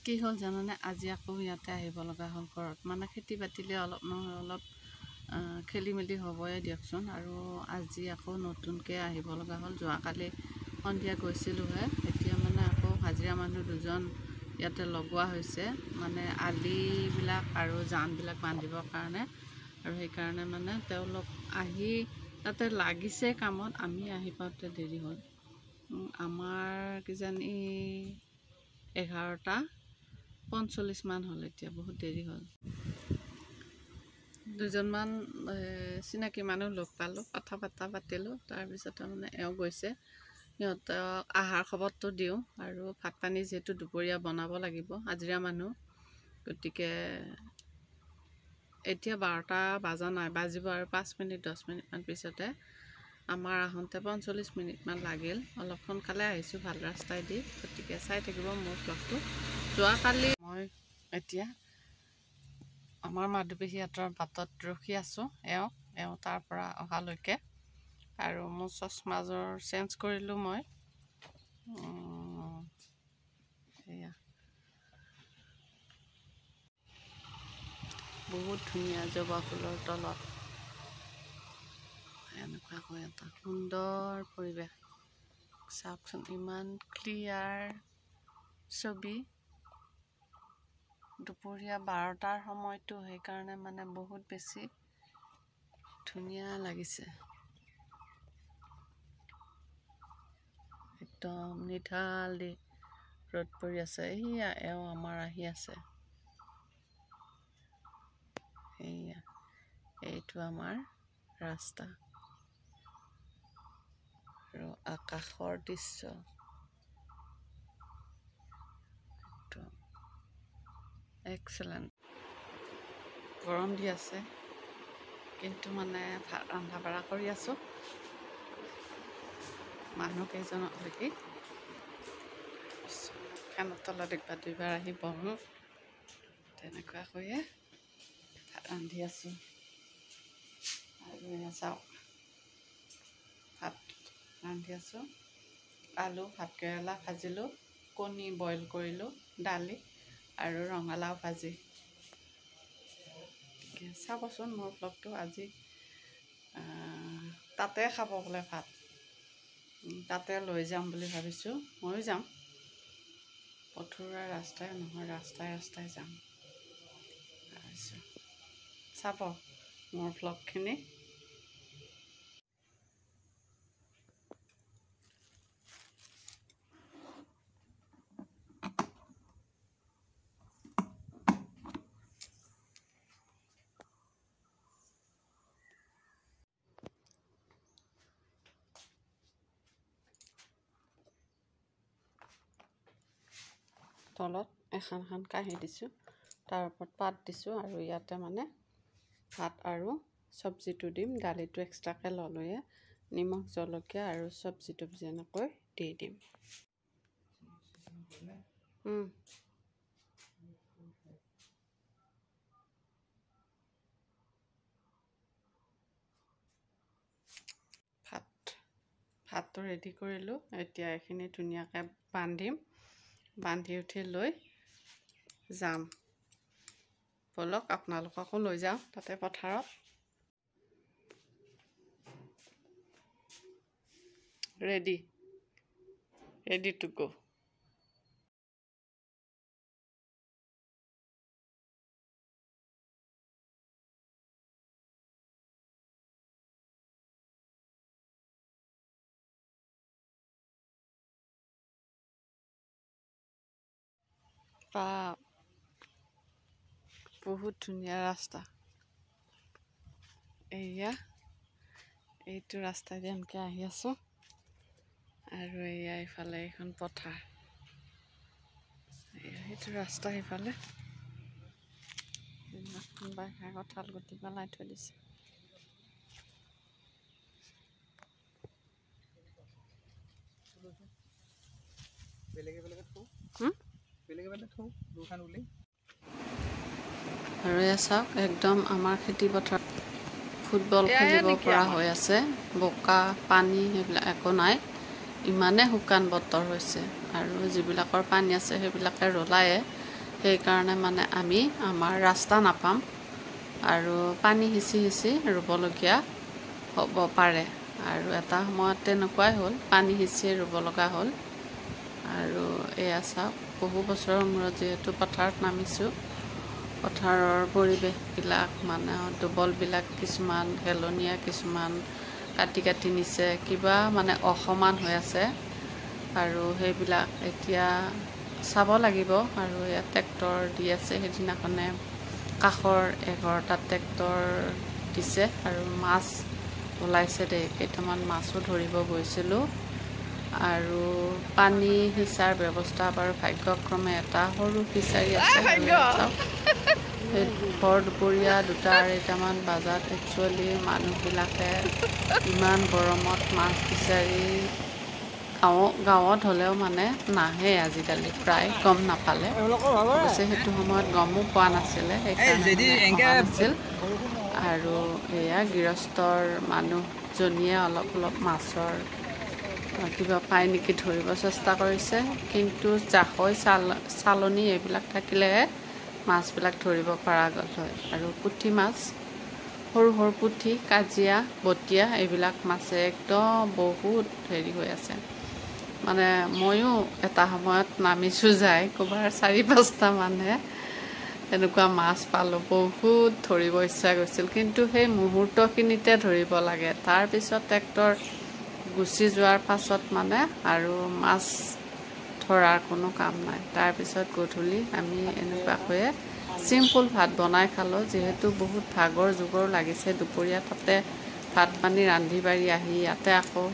কি হ'ল জানানে, আজি আকৌ ইয়াতে আহিব লগা হ'ল ঘৰত। মানে খেতি বাতিলে অলপ নহয় অলপ খেলি মেলি হ'বই দিয়কচোন। আৰু আজি আকৌ নতুনকৈ আহিব লগা হ'ল। যোৱাকালি সন্ধিয়া গৈছিলোঁহে, এতিয়া মানে আকৌ হাজিৰা মানুহ দুজন ইয়াতে লগোৱা হৈছে, মানে আলিবিলাক আৰু জানবিলাক বান্ধিবৰ কাৰণে। আৰু সেইকাৰণে মানে তেওঁলোক আহি তাতে লাগিছে কামত, আমি আহি পাওঁতে দেৰি হ'ল। আমাৰ কিজানি 11:45 মান হ'ল, এতিয়া বহুত দেৰি হ'ল। দুজনমান চিনাকি মানুহ লগ পালোঁ, কথা পাতিলোঁ। তাৰপিছতে মানে এওঁ গৈছে, সিহঁতক আহাৰ খবৰটো দিওঁ। আৰু ভাত পানী যিহেতু দুপৰীয়া বনাব লাগিব, হাজিৰা মানুহ, গতিকে এতিয়া 12টা বাজা নাই, বাজিব আৰু 5 মিনিট 10 মিনিটমান পিছতে। আমাৰ আহোঁতে 45 মিনিটমান লাগিল। অলপ সোনকালে আহিছোঁ ভাল ৰাস্তাই দি, গতিকে চাই থাকিব মোৰ ব্লগটো। যোৱাকালি মই এতিয়া আমাৰ মাধুপেহীহঁতৰ বাটত ৰখি আছোঁ, এওঁ তাৰ পৰা অহালৈকে। আৰু মোৰ চচমাযোৰ চেঞ্জ কৰিলোঁ মই। সেয়া বহুত ধুনীয়া জবা ফুলৰ তলত এনেকুৱাকৈ এটা সুন্দৰ পৰিৱেশ। চাওকচোন, ইমান ক্লিয়াৰ ছবি। দুপৰীয়া 12টাৰ সময়টো, সেইকাৰণে মানে বহুত বেছি ধুনীয়া লাগিছে। একদম নিঠাল দি ৰ'দ পৰি আছে। এইয়া এওঁ আমাৰ আহি আছে, এইটো আমাৰ ৰাস্তা আৰু আকাশৰ দৃশ্য একদম এক্সেলেণ্ট। গৰম দি আছে, কিন্তু মানে ৰন্ধা বঢ়া কৰি আছোঁ মানুহ কেইজনক লাগি। ফেনৰ তলত একবাৰ দুইবাৰ আহি বহোঁ, তেনেকুৱাকৈয়ে ভাত ৰান্ধি আছোঁ। আৰু এয়া চাওক, ভাত ৰান্ধি আছোঁ। আলু ভাতকেৰেলা ভাজিলোঁ, কণী বইল কৰিলোঁ, দালি আৰু ৰঙালাও ভাজি। চাবচোন মোৰ ব্লগটো। আজি তাতে খাব বোলে ভাত, তাতে লৈ যাম বুলি ভাবিছোঁ। ময়ো যাম, পথৰুৱা ৰাস্তাই নহয়, ৰাস্তাই যাম। চাব মোৰ ব্লগখিনি। তলত এখন কাঁহী দিছোঁ, তাৰ ওপৰত পাত দিছোঁ, আৰু ইয়াতে মানে ভাত আৰু চব্জিটো দিম। দালিটো এক্সট্ৰাকৈ ল'লোৱে, নিমখ জলকীয়া আৰু চব্জিটো যেনেকৈ দি দিম। ভাতটো ৰেডি কৰিলোঁ। এতিয়া এইখিনি ধুনীয়াকৈ বান্ধিম, বান্ধি উঠি লৈ যাম। ব'লক আপোনালোককো লৈ যাওঁ তাতে পথাৰত। Ready to go. বহুত ধুনীয়া ৰাস্তা। এইটো ৰাস্তাইদি এনেকৈ আহি আছোঁ, আৰু এয়া ইফালে এইখন পথাৰ। সেইটো ৰাস্তা সিফালে। কোনোবাই কঁঠাল গুটি পেলাই থৈ দিছে। আৰু এয়া চাওক, একদম আমাৰ খেতি পথাৰ ফুটবল খেলিব পৰা হৈ আছে। বোকা পানী সেইবিলাক একো নাই, ইমানে শুকান বতৰ হৈছে। আৰু যিবিলাকৰ পানী আছে সেইবিলাকে ৰলায়ে, সেইকাৰণে মানে আমি আমাৰ ৰাস্তা নাপাম আৰু পানী সিঁচি সিঁচি ৰুবলগীয়া হ'ব পাৰে। আৰু এটা সময়ত তেনেকুৱাই হ'ল, পানী সিঁচি ৰুব লগা হ'ল। আৰু এয়া চাওক, বহু বছৰৰ মূৰত যিহেতু পথাৰত নামিছোঁ, পথাৰৰ পৰিৱেশবিলাক মানে দুবলবিলাক কিছুমান হেলনীয়া, কিছুমান কাটি কাটি নিছে, কিবা মানে অসমান হৈ আছে। আৰু সেইবিলাক এতিয়া চাব লাগিব। আৰু ইয়াত ট্ৰেক্টৰ দি আছে। সেইদিনাখনে কাষৰ এঘৰটা ট্ৰেক্টৰ দিছে আৰু মাছ ওলাইছে দেই, কেইটামান মাছো ধৰিব গৈছিলোঁ। আৰু পানী সিঁচাৰ ব্যৱস্থা বাৰু ভাগ্যক্ৰমে এটা সৰু ফিচাৰী আছে। সেই ভৰ দুপৰীয়া 2-2:30মান বজাত একচুৱেলি মানুহবিলাকে ইমান গৰমত মাছ বিচাৰি গাঁৱত হ'লেও মানে নাহে আজিকালি, প্ৰায় গম নাপালে। অৱশ্যে সেইটো সময়ত গমো পোৱা নাছিলে, সেইকাৰণে অহা নাছিল। আৰু এয়া গৃহস্থৰ মানুহজনীয়ে অলপ অলপ মাছৰ কিবা পায় নেকি ধৰিব চেষ্টা কৰিছে, কিন্তু জাকৈ চালনী এইবিলাক থাকিলেহে মাছবিলাক ধৰিব পৰা গ'ল হয়। আৰু পুঠি মাছ, সৰু সৰু পুঠি, কাজিয়া, বটিয়া এইবিলাক মাছে একদম বহুত হেৰি হৈ আছে। মানে ময়ো এটা সময়ত নামিছোঁ, যায় ক'ৰবাৰ 4-5টা মানহে এনেকুৱা মাছ পালোঁ। বহুত ধৰিব ইচ্ছা গৈছিল, কিন্তু সেই মুহূৰ্তখিনিতে ধৰিব লাগে। তাৰপিছত ট্ৰেক্টৰ গুচি যোৱাৰ পাছত মানে আৰু মাছ ধৰাৰ কোনো কাম নাই। তাৰপিছত গধূলি আমি এনেকুৱাকৈয়ে চিম্পুল ভাত বনাই খালোঁ, যিহেতু বহুত ভাগৰ জোগৰ লাগিছে দুপৰীয়া। তাতে ভাত পানী ৰান্ধি বাঢ়ি আহি ইয়াতে আকৌ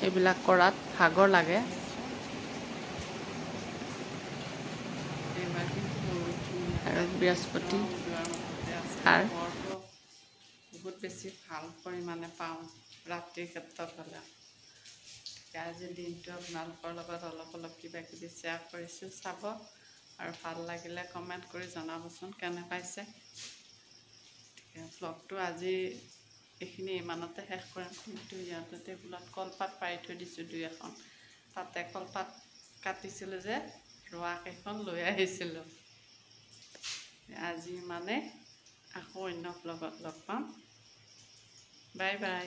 এইবিলাক কৰাত ভাগৰ লাগে। আৰু বৃহস্পতিবাৰ বহুত বেছি ভাল পৰিমাণে পাওঁ ৰাতিৰ ক্ষেত্ৰত হ'লে। আজি দিনটো আপোনালোকৰ লগত অলপ অলপ কিবা কিবি শ্বেয়াৰ কৰিছোঁ, চাব। আৰু ভাল লাগিলে কমেণ্ট কৰি জনাবচোন কেনে পাইছে। ব্লগটো আজি এইখিনি ইমানতে শেষ কৰিম। কিন্তু ইয়াতে টেবুলত কলপাত পাৰি থৈ দিছোঁ 2-এখন, তাতে কলপাত কাটিছিলোঁ যে, ৰোৱা কেইখন লৈ আহিছিলোঁ। আজি মানে আকৌ অন্য ব্লগত লগ পাম। Bye bye.